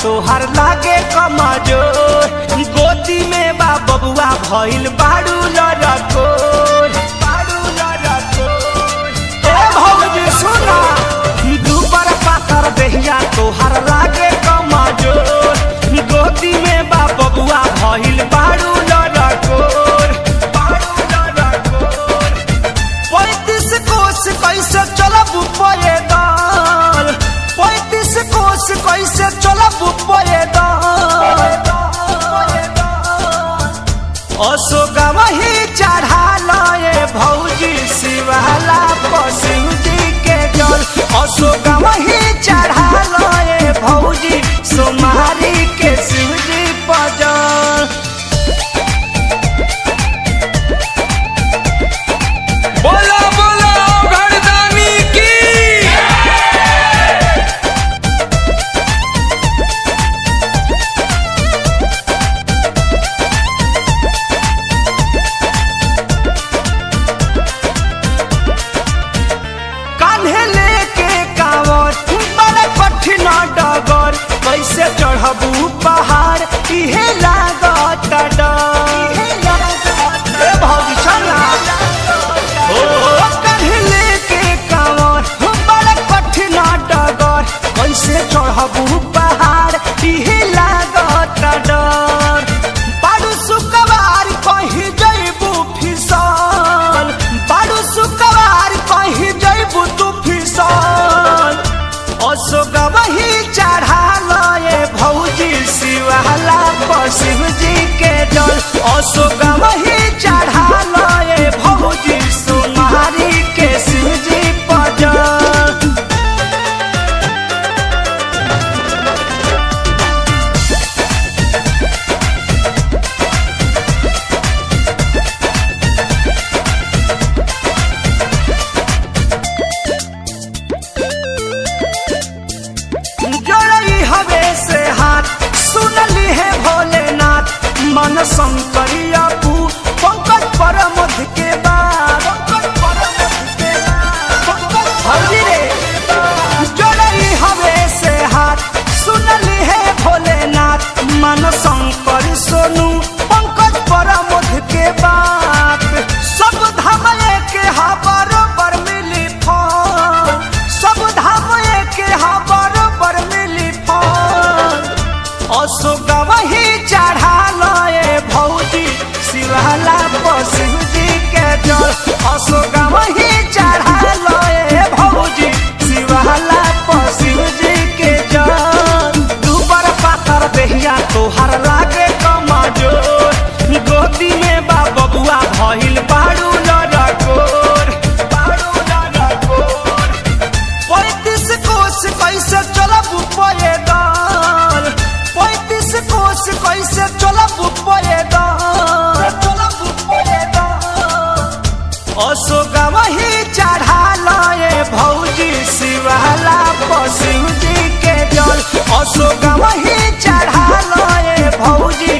तोहर लागे कमजोर, गोदी में बा बबुआ भइल बाड़ू लड़कोर। ए भौजी सुना, दुबर पातर देहिया तोहर लागे कमजोर, गोदी में बा बबुआ भइल बाड़ू लड़कोर। 35 कोस कैसे चलब पैदल, 35 कोस कैसे चलब पैदल, अशोकवा ही चढ़ा लए भौजी शिवाला शिव जी के जल, अशोकवा ही चढ़ा लए भौजी सोमवारी के शिव जी पर जल। बोला बोला घरदानी की। कान्हे लेके कांवर बड़ा कठिन डगर, कैसे चढ़बू पहाड़ इहे लागत डर। ए भौजी चला ओ कान्हे लेके कांवर बड़ा कठिन डगर, कैसे चढ़बू पहाड़ इहे लागत डर। बाड़ू शुक्रवार कहीं जइबू फिसल, बाड़ू शुक्रवार कहीं जइबू तू फिसल, अशोकवा ही चढ़ा लए भौजी शिवाला पर शिव जी के जल, अशोकवा ही चढ़ा लए भौजी सोमवारी के शिव जी पर जल। जोड़ई हवे से हाथ सुनली है भोलेनाथ, मन शंकरिया पू पंकज परमध के बाद, भौजी रे जोड़ई हवे से हाथ सुनली है भोलेनाथ, मन शंकर सोनू पंकज परमध के बात। सब धाम के हा बरोबर मिली फल, सब धाम के हा बरोबर मिली फल, अशोकवा ही चढ़ा लए भौजी शिवाला पर शिव जी के जल, अशोकवा ही चढ़ा लए भौजी शिवाला पर शिव जी के जल। दुबर पातर देहिया तोहर लागे कमजोर, गोदी में बा बबुआ भइल बाड़ू लड़कोर। 35 कोस कैसे चलब पैदल, 35 कोस कैसे चलब पैदल, अशोकवा ही चढ़ा लए भौजी शिवाला पर शिव जी के जल, अशोकवा ही चढ़ा लए भौजी